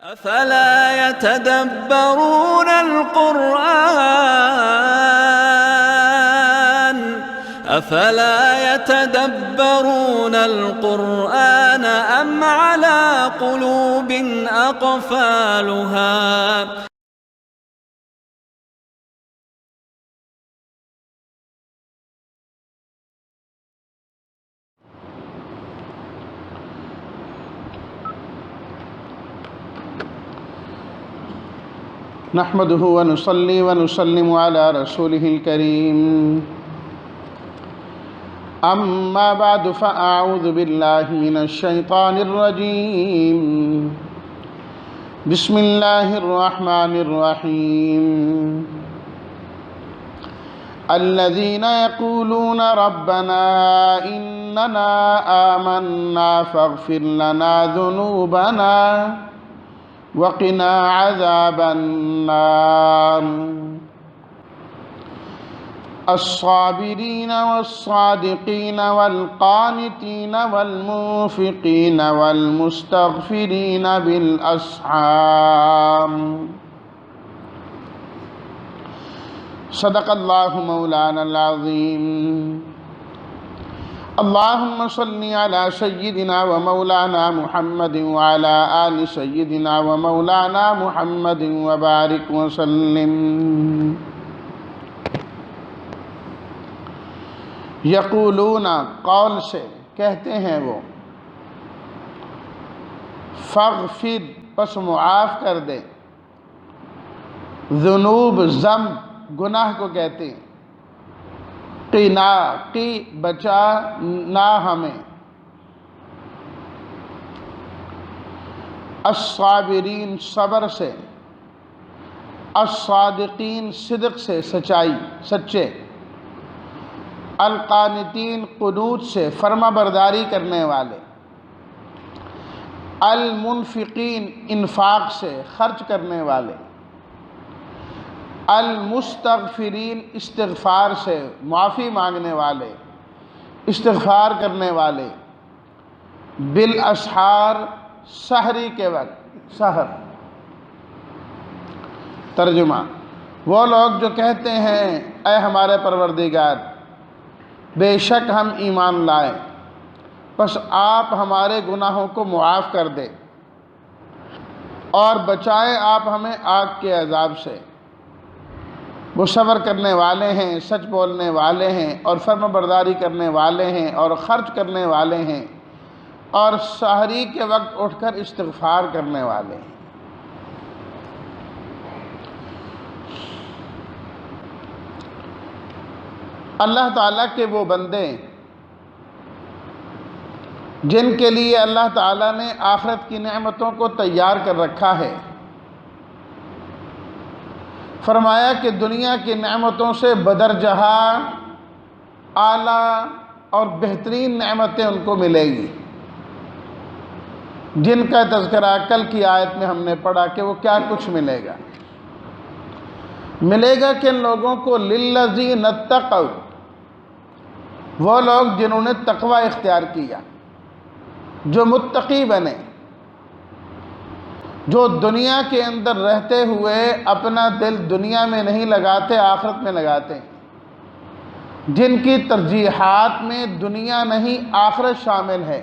افلا يتدبرون القرآن أم على قلوب أقفالها نحمده ونصلي ونسلم على رسوله الكريم أما بعد فأعوذ بالله من الشيطان الرجيم بسم الله الرحمن الرحيم الذين يقولون ربنا إننا آمنا فاغفر لنا ذنوبنا وقنا عذاب النار الصابرين والصادقين والقانتين والمنفقين والمستغفرين بالأسحار صدق الله مولانا العظيم اللهم صل على سيدنا ومولانا محمد وعلى آل سيدنا ومولانا محمد وبارك وسلم یقولون قول سے کہتے ہیں وہ فاغفر پس معاف کر دے ذنوب ذنب گناہ کو کہتے ہیں قنا قی بچا نہ ہمیں الصابرین صبر سے الصادقین صدق سے سچائی سچے القانتین قنوت سے فرما برداری کرنے والے المنفقین انفاق سے خرچ کرنے والے المستغفرین استغفار سے معافی مانگنے والے استغفار کرنے والے بالاسحار سحری کے وقت سحر ترجمہ وہ لوگ جو کہتے ہیں اے ہمارے پروردگار بے شک ہم ایمان لائے پس آپ ہمارے گناہوں کو معاف کر دیں اور بچائے آپ ہمیں آگ کے عذاب سے وہ صبر کرنے والے ہیں سچ بولنے والے ہیں اور فرما برداری کرنے والے ہیں اور خرچ کرنے والے ہیں اور سحری کے وقت اٹھ کر استغفار کرنے والے ہیں اللہ تعالیٰ کے وہ بندے جن کے لیے اللہ تعالیٰ نے آخرت کی نعمتوں کو تیار کر رکھا ہے فرمایا کہ دنیا کی نعمتوں سے بدرجہ اعلیٰ اور بہترین نعمتیں ان کو ملے گی جن کا تذکرہ کل کی آیت میں ہم نے پڑھا کہ وہ کیا کچھ ملے گا کہ ان لوگوں کو للذین اتقوا وہ لوگ جنہوں نے تقوی اختیار کیا جو متقی بنے جو دنیا کے اندر رہتے ہوئے اپنا دل دنیا میں نہیں لگاتے آخرت میں لگاتے ہیں جن کی ترجیحات میں دنیا نہیں آخرت شامل ہے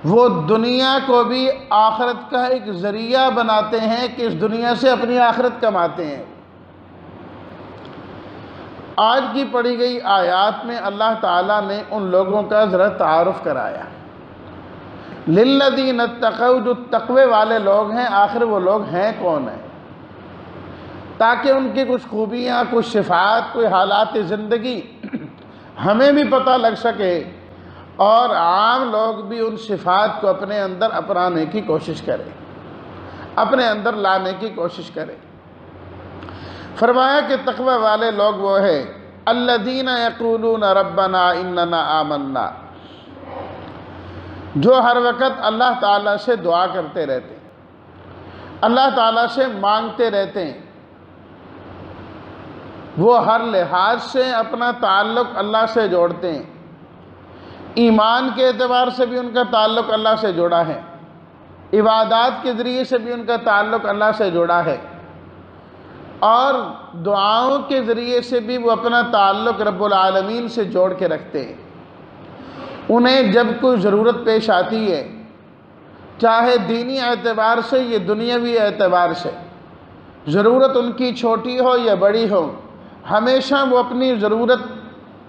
وہ دنیا کو بھی آخرت کا ایک ذریعہ بناتے ہیں کہ اس دنیا سے اپنی آخرت کماتے ہیں آج کی پڑھی گئی آیات میں اللہ تعالیٰ نے ان لوگوں کا ذرا تعارف کرایا للذین اتقوا جو تقوی والے لوگ ہیں آخر وہ لوگ ہیں کون ہیں تاکہ ان کی کچھ خوبیاں کچھ صفات کوئی حالات زندگی ہمیں بھی پتہ لگ سکے اور عام لوگ بھی ان صفات کو اپنے اندر اپنانے کی کوشش کریں اپنے اندر لانے کی کوشش کریں فرمایا کہ تقوی والے لوگ وہ ہیں الذین یقولون ربنا اننا آمنا جو ہر وقت اللہ تعالیٰ سے دعا کرتے رہتے ہیں اللہ تعالیٰ سے مانگتے رہتے ہیں وہ ہر لحاظ سے اپنا تعلق اللہ سے جوڑتے ہیں ایمان کے اعتبار سے بھی ان کا تعلق اللہ سے جڑا ہے عبادات کے ذریعے سے بھی ان کا تعلق اللہ سے جڑا ہے، اور دعاؤں کے ذریعے سے بھی وہ اپنا تعلق رب العالمین سے جوڑ کے رکھتے ہیں۔ انہیں جب کوئی ضرورت پیش آتی ہے، چاہے دینی اعتبار سے یا دنیاوی اعتبار سے، ضرورت ان کی چھوٹی ہو یا بڑی ہو، ہمیشہ وہ اپنی ضرورت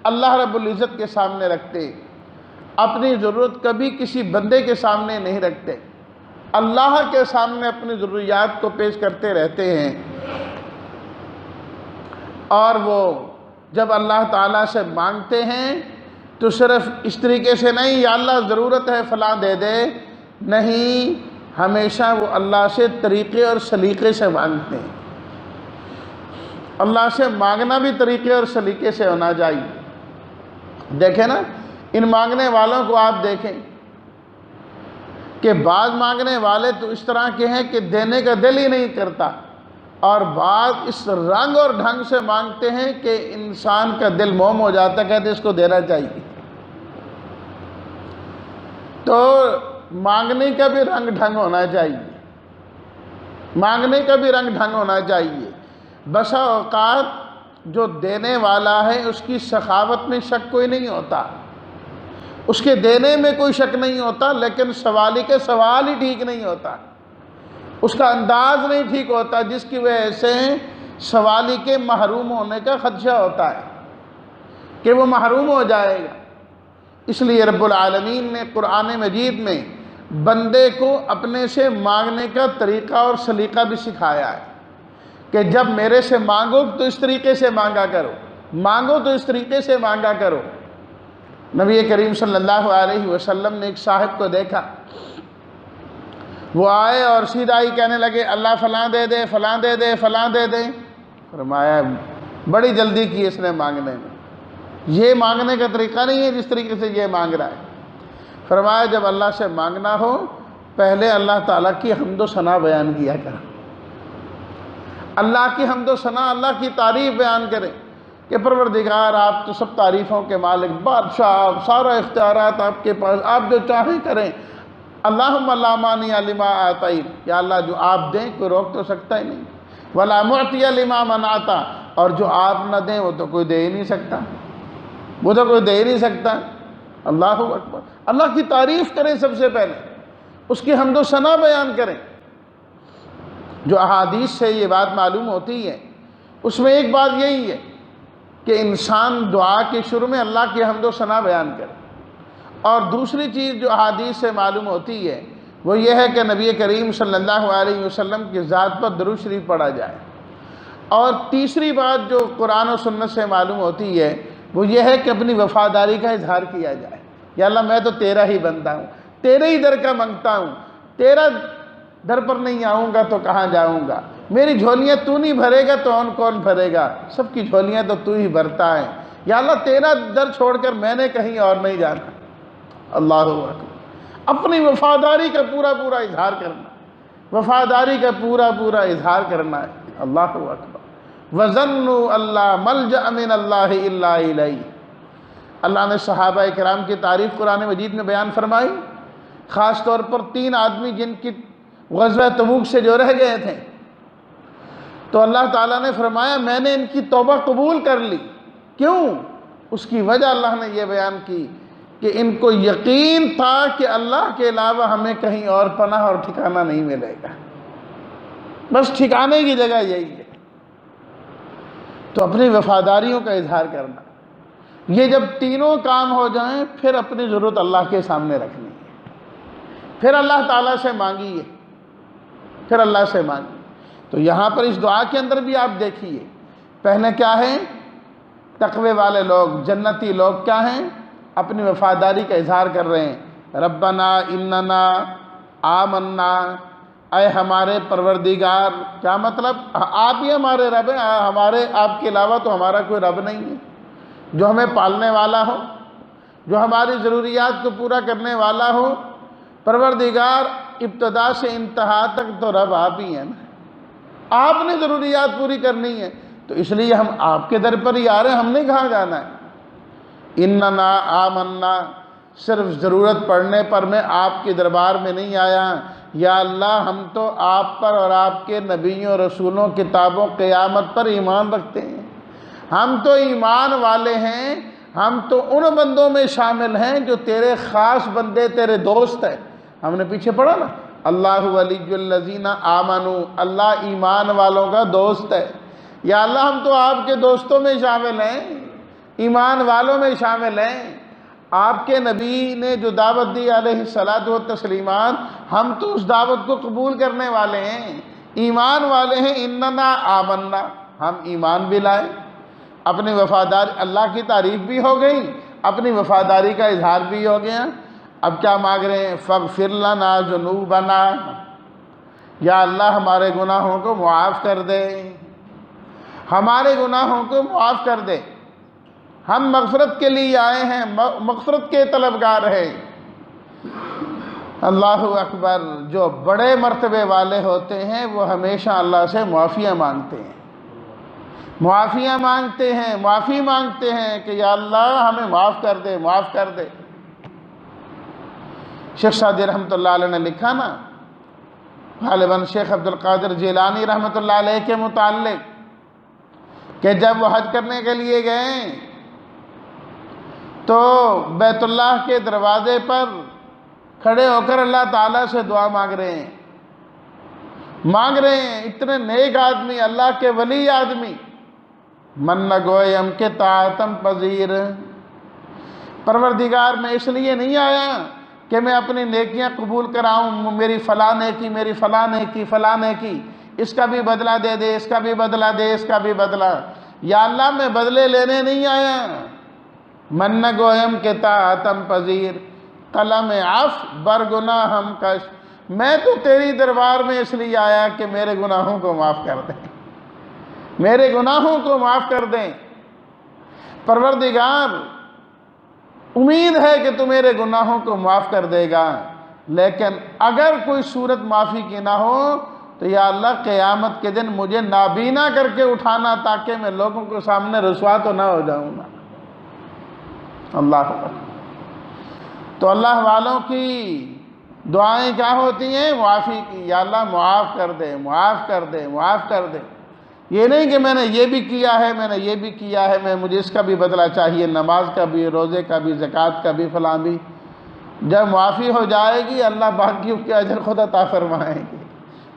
اللہ رب العزت کے سامنے رکھتے ہیں، اپنی ضرورت کبھی کسی بندے کے سامنے نہیں رکھتے، اللہ کے سامنے اپنی ضروریات کو پیش کرتے رہتے ہیں۔ اور وہ جب اللہ تعالیٰ سے مانگتے ہیں تو صرف اس طریقے سے نہیں، یا اللہ ضرورت ہے فلاں دے دے، نہیں، ہمیشہ وہ اللہ سے طریقے اور سلیقے سے مانگتے ہیں۔ اللہ سے مانگنا بھی طریقے اور سلیقے سے ہونا چاہیے۔ دیکھیں نا، ان مانگنے والوں کو آپ دیکھیں کہ بعض مانگنے والے تو اس طرح کے ہیں کہ دینے کا دل ہی نہیں کرتا، اور بعض اس رنگ اور ڈھنگ سے مانگتے ہیں کہ انسان کا دل موم ہو جاتا ہے، کہتے اس کو دینا چاہیے۔ تو مانگنے کا بھی رنگ ڈھنگ ہونا چاہیے، مانگنے کا بھی رنگ ڈھنگ ہونا چاہیے۔ بسا اوقات جو دینے والا ہے اس کی سخاوت میں شک کوئی نہیں ہوتا، اس کے دینے میں کوئی شک نہیں ہوتا، لیکن سوالی کے سوال ہی ٹھیک نہیں ہوتا، اس کا انداز نہیں ٹھیک ہوتا، جس کی وجہ سے سوالی کے محروم ہونے کا خدشہ ہوتا ہے کہ وہ محروم ہو جائے گا۔ اس لیے رب العالمین نے قرآن مجید میں بندے کو اپنے سے مانگنے کا طریقہ اور سلیقہ بھی سکھایا ہے کہ جب میرے سے مانگو تو اس طریقے سے مانگا کرو، مانگو تو اس طریقے سے مانگا کرو۔ نبی کریم صلی اللہ علیہ وسلم نے ایک صاحب کو دیکھا، وہ آئے اور سیدھا ہی کہنے لگے اللہ فلاں دے دے، فلاں دے دے، فلاں دے دے۔ فرمایا بڑی جلدی کی اس نے مانگنے میں، یہ مانگنے کا طریقہ نہیں ہے جس طریقے سے یہ مانگ رہا ہے۔ فرمایا جب اللہ سے مانگنا ہو پہلے اللہ تعالیٰ کی حمد و ثنا بیان کیا کرو، اللہ کی حمد و ثنا، اللہ کی تعریف بیان کریں کہ پروردگار آپ تو سب تعریفوں کے مالک، بادشاہ، آپ سارا اختیارات آپ کے پاس، آپ جو چاہیں کریں۔ اللہم لا مانع لما آتیت، یا اللہ جو آپ دیں کوئی روک تو سکتا ہی نہیں، ولا معطی لما منعت، اور جو آپ نہ دیں وہ تو کوئی دے ہی نہیں سکتا، وہ تو کوئی دے ہی نہیں سکتا۔ اللہ اکبر، اللہ کی تعریف کریں سب سے پہلے، اس کی حمد و ثنا بیان کریں۔ جو احادیث سے یہ بات معلوم ہوتی ہے اس میں ایک بات یہی ہے کہ انسان دعا کے شروع میں اللہ کی حمد و ثنا بیان کرے، اور دوسری چیز جو احادیث سے معلوم ہوتی ہے وہ یہ ہے کہ نبی کریم صلی اللہ علیہ وسلم کی ذات پر درود شریف پڑھا جائے، اور تیسری بات جو قرآن و سنت سے معلوم ہوتی ہے وہ یہ ہے کہ اپنی وفاداری کا اظہار کیا جائے۔ یا اللہ میں تو تیرا ہی بندہ ہوں، تیرے ہی در کا منگتا ہوں، تیرا در پر نہیں آؤں گا تو کہاں جاؤں گا، میری جھولیاں تو نہیں بھرے گا تو کون بھرے گا، سب کی جھولیاں تو ہی بھرتا ہے۔ یا اللہ تیرا در چھوڑ کر میں نے کہیں اور نہیں جانا۔ اللہ اکبر، اپنی وفاداری کا پورا پورا اظہار کرنا، وفاداری کا پورا پورا اظہار کرنا ہے۔ اللہ اکبر، وَظَنُّوا أَلَّا مَلْجَأَ مِنَ اللَّهِ إِلَّا إِلَيْهِ۔ اللہ نے صحابہ کرام کی تعریف قرآن مجید میں بیان فرمائی، خاص طور پر 3 آدمی جن کی غزوہ تبوک سے جو رہ گئے تھے، تو اللہ تعالیٰ نے فرمایا میں نے ان کی توبہ قبول کر لی۔ کیوں؟ اس کی وجہ اللہ نے یہ بیان کی کہ ان کو یقین تھا کہ اللہ کے علاوہ ہمیں کہیں اور پناہ اور ٹھکانہ نہیں ملے گا، بس ٹھکانے کی جگہ یہی ہے۔ تو اپنی وفاداریوں کا اظہار کرنا، یہ جب تینوں کام ہو جائیں پھر اپنی ضرورت اللہ کے سامنے رکھنی ہے، پھر اللہ تعالیٰ سے مانگیے، پھر اللہ سے مانگیے۔ تو یہاں پر اس دعا کے اندر بھی آپ دیکھیے، پہلے کیا ہے؟ تقوی والے لوگ، جنتی لوگ کیا ہیں؟ اپنی وفاداری کا اظہار کر رہے ہیں۔ ربنا اننا آمنا، اے ہمارے پروردگار، کیا مطلب؟ آپ ہی ہمارے رب ہیں، آپ کے علاوہ تو ہمارا کوئی رب نہیں ہے جو ہمیں پالنے والا ہو، جو ہماری ضروریات کو پورا کرنے والا ہو۔ پروردگار ابتدا سے انتہا تک تو رب آپ ہی ہیں نا، آپ نے ضروریات پوری کرنی ہے، تو اس لیے ہم آپ کے در پر ہی آ رہے ہیں، ہم نے کہاں جانا ہے۔ اننا آمنا، صرف ضرورت پڑنے پر میں آپ کے دربار میں نہیں آیا یا اللہ ہم تو آپ پر اور آپ کے نبیوں رسولوں کتابوں قیامت پر ایمان رکھتے ہیں، ہم تو ایمان والے ہیں، ہم تو ان بندوں میں شامل ہیں جو تیرے خاص بندے، تیرے دوست ہیں۔ ہم نے پیچھے پڑھا نا، اللہ ولی الذین آمنوا، اللہ ایمان والوں کا دوست ہے۔ یا اللہ ہم تو آپ کے دوستوں میں شامل ہیں، ایمان والوں میں شامل ہیں۔ آپ کے نبی نے جو دعوت دی علیہ الصلاۃ والتسلیمات، ہم تو اس دعوت کو قبول کرنے والے ہیں، ایمان والے ہیں۔ اننا آمنا، ہم ایمان بھی لائے، اپنی وفاداری، اللہ کی تعریف بھی ہو گئی، اپنی وفاداری کا اظہار بھی ہو گیا۔ اب کیا مانگ رہے ہیں؟ فاغفر لنا ذنوبنا، یا اللہ ہمارے گناہوں کو معاف کر دے، ہمارے گناہوں کو معاف کر دے۔ ہم مغفرت کے لیے آئے ہیں، مغفرت کے طلبگار ہیں۔ اللہ اکبر، جو بڑے مرتبے والے ہوتے ہیں وہ ہمیشہ اللہ سے معافیاں مانگتے ہیں، معافیاں مانگتے ہیں، معافی مانگتے ہیں کہ یا اللہ ہمیں معاف کر دے، معاف کر دے۔ شیخ سعدی رحمۃ اللہ علیہ نے لکھا نا، غالباً شیخ عبد القادر جیلانی رحمۃ اللہ علیہ کے متعلق، کہ جب وہ حج کرنے کے لیے گئے تو بیت اللہ کے دروازے پر کھڑے ہو کر اللہ تعالیٰ سے دعا مانگ رہے ہیں، اتنے نیک آدمی، اللہ کے ولی آدمی، من نہ گویم کے طاعتم پذیر، پروردگار میں اس لیے نہیں آیا کہ میں اپنی نیکیاں قبول کراؤں، میری فلاں نیکی، میری فلاں نیکی، فلاں نیکی، اس کا بھی بدلہ دے دے، اس کا بھی بدلہ دے، اس کا بھی بدلہ۔ یا اللہ میں بدلے لینے نہیں آیا، من نہ گویم کے طاعتم پذیر، قلم عفو بر گناہ ہم کش، میں تو تیری دربار میں اس لیے آیا کہ میرے گناہوں کو معاف کر دیں، میرے گناہوں کو معاف کر دیں۔ پروردگار امید ہے کہ تو میرے گناہوں کو معاف کر دے گا، لیکن اگر کوئی صورت معافی کی نہ ہو تو یا اللہ قیامت کے دن مجھے نابینا کر کے اٹھانا، تاکہ میں لوگوں کے سامنے رسوا تو نہ ہو جاؤں گا۔ اللہ اکبر۔ تو اللہ والوں کی دعائیں کیا ہوتی ہیں؟ معافی کی، یا اللہ معاف کر دے، معاف کر دے، معاف کر دے۔ یہ نہیں کہ میں نے یہ بھی کیا ہے، میں نے یہ بھی کیا ہے، مجھے اس کا بھی بدلہ چاہیے، نماز کا بھی، روزے کا بھی، زکوٰۃ کا بھی، فلاں بھی۔ جب معافی ہو جائے گی اللہ باقیوں کے اجر خود عطا فرمائیں گے،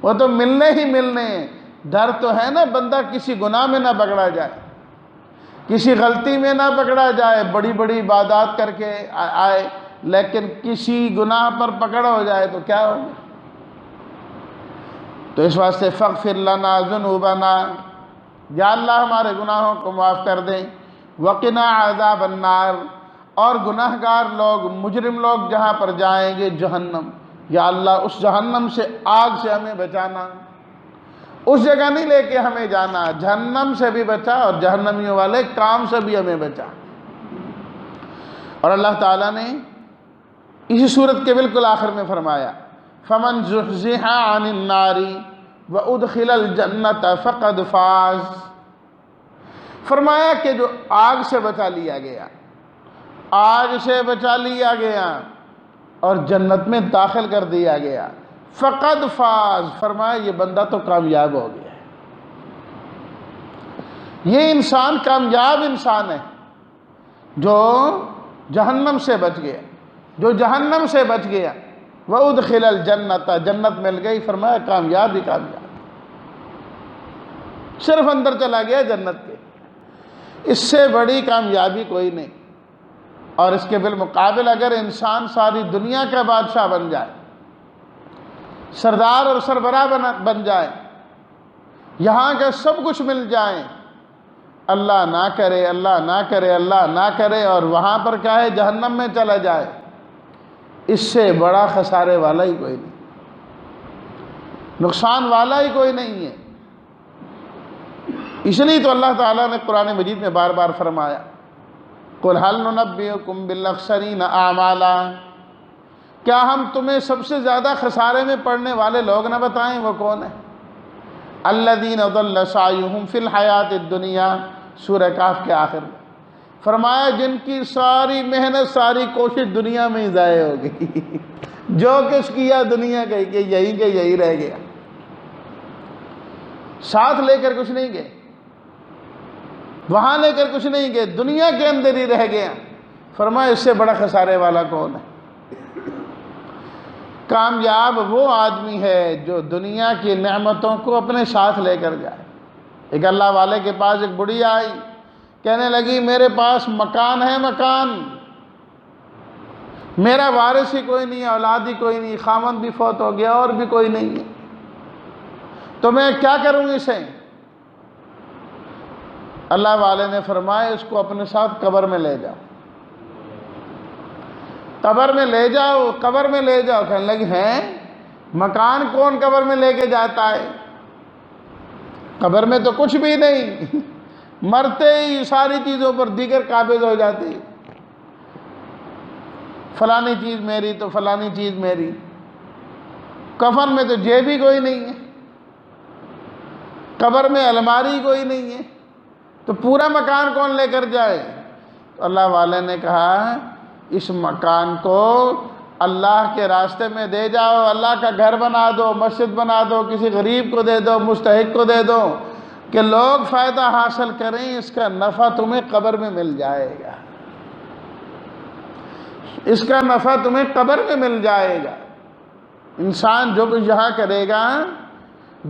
وہ تو ملنے ہی ملنے ہیں۔ ڈر تو ہے نا بندہ کسی گناہ میں نہ پکڑا جائے، کسی غلطی میں نہ پکڑا جائے، بڑی بڑی عبادات کر کے آئے لیکن کسی گناہ پر پکڑ ہو جائے تو کیا ہوگا؟ تو اس واسطے فاغفر لنا ذنوبنا، یا اللہ ہمارے گناہوں کو معاف کر دیں، وقنا عذاب النار، اور گناہ گار لوگ، مجرم لوگ جہاں پر جائیں گے جہنم، یا اللہ اس جہنم سے، آگ سے ہمیں بچانا، اس جگہ نہیں لے کے ہمیں جانا، جہنم سے بھی بچا اور جہنمیوں والے کام سے بھی ہمیں بچا۔ اور اللہ تعالیٰ نے اسی صورت کے بالکل آخر میں فرمایا، فمن زحزح عن النار وادخل الجنۃ فقد فاز، فرمایا کہ جو آگ سے بچا لیا گیا، آگ سے بچا لیا گیا اور جنت میں داخل کر دیا گیا، فقد فاز، فرمایا یہ بندہ تو کامیاب ہو گیا ہے، یہ انسان کامیاب انسان ہے جو جہنم سے بچ گیا، جو جہنم سے بچ گیا۔ وَأُدْخِلَ الْجَنَّةَ، جنت مل گئی، فرمایا کامیاب ہی کامیاب، صرف اندر چلا گیا جنت کے، اس سے بڑی کامیابی کوئی نہیں۔ اور اس کے بالمقابل اگر انسان ساری دنیا کا بادشاہ بن جائے، سردار اور سربراہ بن جائے، یہاں کے سب کچھ مل جائیں، اللہ نہ کرے، اللہ نہ کرے، اللہ نہ کرے، اور وہاں پر کیا ہے جہنم میں چلا جائے، اس سے بڑا خسارے والا ہی کوئی نہیں، نقصان والا ہی کوئی نہیں ہے۔ اس لیے تو اللہ تعالیٰ نے قرآن مجید میں بار بار فرمایا، قُلْ هَلْ نُنَبِّئُكُمْ بِالْأَخْسَرِينَ أَعْمَالًا، کیا ہم تمہیں سب سے زیادہ خسارے میں پڑنے والے لوگ نہ بتائیں؟ وہ کون ہیں؟ الَّذِينَ ضَلَّ سَعْيُهُمْ فِي الْحَيَاةِ الدُّنْيَا، سورہ کہف کے آخر میں فرمایا جن کی ساری محنت، ساری کوشش دنیا میں ہی ضائع ہو گئی، جو کچھ کیا دنیا کا کہ یہی رہ گیا، ساتھ لے کر کچھ نہیں گئے، وہاں لے کر کچھ نہیں گئے، دنیا کے اندر ہی رہ گیا۔ فرمایا اس سے بڑا خسارے والا کون ہے؟ کامیاب وہ آدمی ہے جو دنیا کی نعمتوں کو اپنے ساتھ لے کر جائے۔ ایک اللہ والے کے پاس ایک بڑھیا آئی، کہنے لگی میرے پاس مکان ہے، مکان، میرا وارث ہی کوئی نہیں ہے، اولاد ہی کوئی نہیں، خاوند بھی فوت ہو گیا اور بھی کوئی نہیں ہے، تو میں کیا کروں گی اسے؟ اللہ والے نے فرمایا اس کو اپنے ساتھ قبر میں لے جاؤ، قبر میں لے جاؤ، قبر میں لے جاؤ۔ کہنے لگی ہیں مکان کون قبر میں لے کے جاتا ہے؟ قبر میں تو کچھ بھی نہیں، مرتے ہی ساری چیزوں پر دیگر قابض ہو جاتی، فلانی چیز میری تو فلانی چیز میری، کفن میں تو جیب ہی کوئی نہیں ہے، قبر میں الماری کوئی نہیں ہے، تو پورا مکان کون لے کر جائے؟ تو اللہ والے نے کہا اس مکان کو اللہ کے راستے میں دے جاؤ، اللہ کا گھر بنا دو، مسجد بنا دو، کسی غریب کو دے دو، مستحق کو دے دو، کہ لوگ فائدہ حاصل کریں، اس کا نفع تمہیں قبر میں مل جائے گا، اس کا نفع تمہیں قبر میں مل جائے گا۔ انسان جو کچھ یہاں کرے گا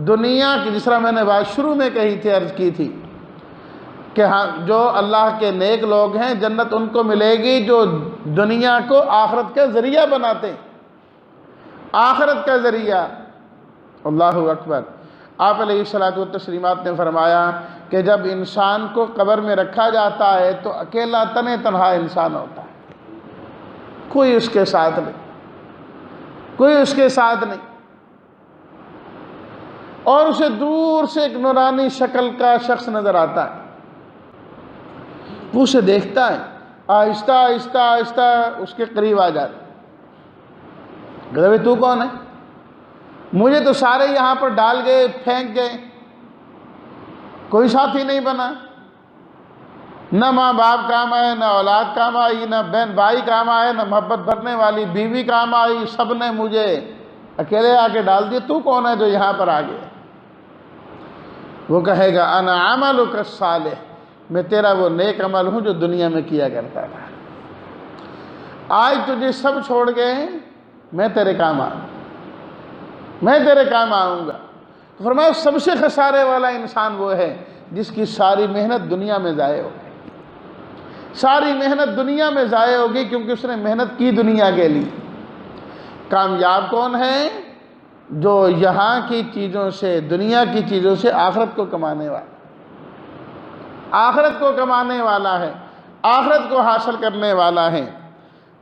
دنیا کی، جس طرح میں نے بات شروع میں کہی تھی، عرض کی تھی کہ ہاں جو اللہ کے نیک لوگ ہیں جنت ان کو ملے گی جو دنیا کو آخرت کا ذریعہ بناتے ہیں، آخرت کا ذریعہ۔ اللہ اکبر۔ آپ علیہ الصلوۃ والتسلیمات نے فرمایا کہ جب انسان کو قبر میں رکھا جاتا ہے تو اکیلا تنہا انسان ہوتا ہے، کوئی اس کے ساتھ نہیں، کوئی اس کے ساتھ نہیں، اور اسے دور سے ایک نورانی شکل کا شخص نظر آتا ہے، وہ اسے دیکھتا ہے، آہستہ آہستہ آہستہ اس کے قریب آ جاتا ہے، کہتا ہے تو کون ہے؟ مجھے تو سارے یہاں پر ڈال گئے، پھینک گئے، کوئی ساتھی نہیں بنا، نہ ماں باپ کام آئے، نہ اولاد کام آئی، نہ بہن بھائی کام آئے، نہ محبت بھرنے والی بیوی کام آئی، سب نے مجھے اکیلے آ کے ڈال دیا، تو کون ہے جو یہاں پر آ گیا؟ وہ کہے گا انا عملک الصالح، میں تیرا وہ نیک عمل ہوں جو دنیا میں کیا کرتا تھا، آج تجھے سب چھوڑ گئے، میں تیرے کام آؤں گا۔ تو فرمایا سب سے خسارے والا انسان وہ ہے جس کی ساری محنت دنیا میں ضائع ہو گئی، ساری محنت دنیا میں ضائع ہوگی کیونکہ اس نے محنت کی دنیا کے لیے۔ کامیاب کون ہے؟ جو یہاں کی چیزوں سے، دنیا کی چیزوں سے آخرت کو کمانے والا، آخرت کو کمانے والا ہے، آخرت کو حاصل کرنے والا ہے۔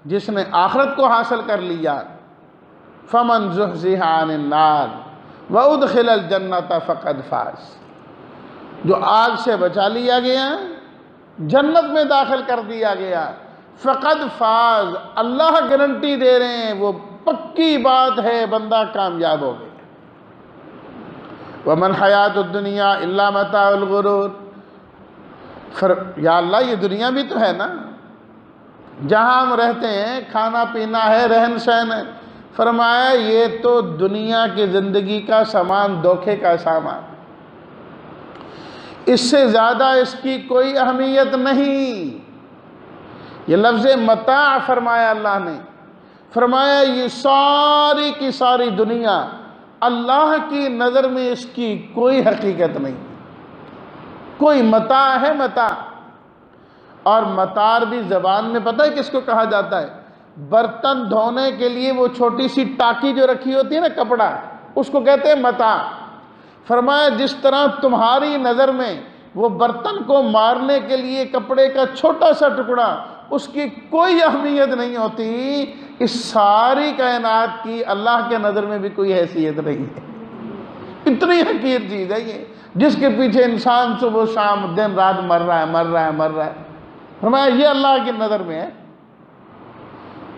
جس نے آخرت کو حاصل کر لیا، فمن زحزح عن النار وادخل الجنۃ فقد فاز، جو آگ سے بچا لیا گیا، جنت میں داخل کر دیا گیا، فقد فاز، اللہ گارنٹی دے رہے ہیں، وہ پکی بات ہے، بندہ کامیاب ہو گیا۔ ومن حیات الدنیا الا متاع الغرور، یا اللہ یہ دنیا بھی تو ہے نا، جہاں ہم رہتے ہیں، کھانا پینا ہے، رہن سہن ہے، فرمایا یہ تو دنیا کی زندگی کا سامان، دھوکے کا سامان، اس سے زیادہ اس کی کوئی اہمیت نہیں۔ یہ لفظ متاع فرمایا اللہ نے، فرمایا یہ ساری کی ساری دنیا اللہ کی نظر میں اس کی کوئی حقیقت نہیں، کوئی متاع ہے، متاع۔ اور متاع بھی زبان میں پتہ ہے کس کو کہا جاتا ہے؟ برتن دھونے کے لیے وہ چھوٹی سی ٹاکی جو رکھی ہوتی ہے نا، کپڑا، اس کو کہتے ہیں متاع۔ فرمایا جس طرح تمہاری نظر میں وہ برتن کو مارنے کے لیے کپڑے کا چھوٹا سا ٹکڑا، اس کی کوئی اہمیت نہیں ہوتی، اس ساری کائنات کی اللہ کے نظر میں بھی کوئی حیثیت نہیں ہے۔ اتنی حقیر چیز ہے یہ، جس کے پیچھے انسان صبح شام دن رات مر رہا ہے۔ فرمایا یہ اللہ کی نظر میں ہے۔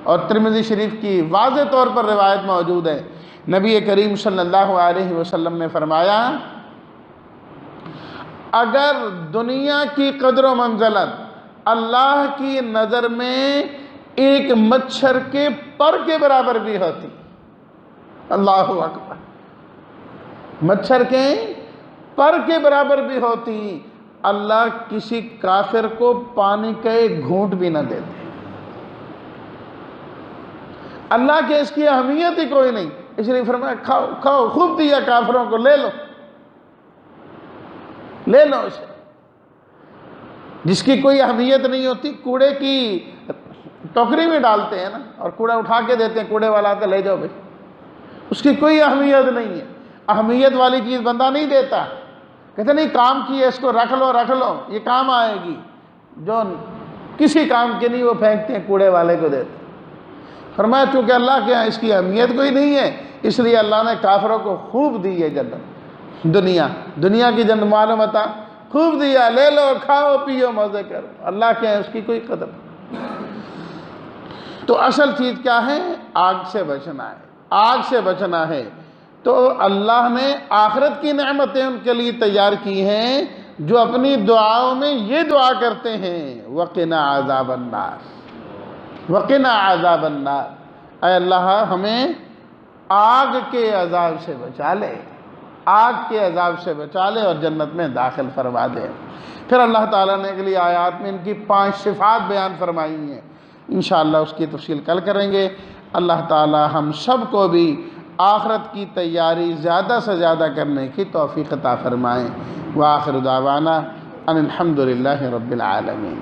اور ترمذی شریف کی واضح طور پر روایت موجود ہے، نبی کریم صلی اللہ علیہ وسلم نے فرمایا اگر دنیا کی قدر و منزلت اللہ کی نظر میں ایک مچھر کے پر کے برابر بھی ہوتی. اللہ اکبر. مچھر کے پر کے برابر بھی ہوتی. اللہ کسی کافر کو پانی کا ایک گھونٹ بھی نہ دیتے. اللہ کے اس کی اہمیت ہی کوئی نہیں، اس لیے فرمایا کھاؤ کھاؤ، خوب دیا کافروں کو، لے لو لے لو اسے. جس کی کوئی اہمیت نہیں ہوتی کوڑے کی ٹوکری میں ڈالتے ہیں نا، اور کوڑا اٹھا کے دیتے ہیں، کوڑے والا آتا لے جاؤ بھائی، اس کی کوئی اہمیت نہیں ہے. اہمیت والی چیز بندہ نہیں دیتا، کہتے نہیں کام کی ہے، اس کو رکھ لو یہ کام آئے گی. جو کسی کام کے نہیں وہ پھینکتے ہیں، کوڑے والے کو دیتے ہیں. فرمایا چونکہ اللہ کے ہاں اس کی اہمیت کوئی نہیں ہے، اس لیے اللہ نے کافروں کو خوب دی ہے جنت. دنیا کی جنت معلوم ہوتا، خوب دیا، لے لو کھاؤ پیو مزے کرو. اللہ کے ہاں اس کی کوئی قدر نہیں. تو اصل چیز کیا ہے؟ آگ سے بچنا ہے. آگ سے بچنا ہے. تو اللہ نے آخرت کی نعمتیں ان کے لیے تیار کی ہیں جو اپنی دعاؤں میں یہ دعا کرتے ہیں، وَقِنَا عَذَابَ النَّارِ وَقِنَا عَذَابَ النَّارِ. اے اللہ ہمیں آگ کے عذاب سے بچا لے، آگ کے عذاب سے بچا لے اور جنت میں داخل فرما دے. پھر اللہ تعالیٰ نے اگلی آیات میں ان کی 5 صفات بیان فرمائی ہیں. انشاءاللہ اس کی تفصیل کل کریں گے. اللہ تعالیٰ ہم سب کو بھی آخرت کی تیاری زیادہ سے زیادہ کرنے کی توفیق عطا فرمائیں. وآخر دعوانا ان الحمد للہ رب العالمین.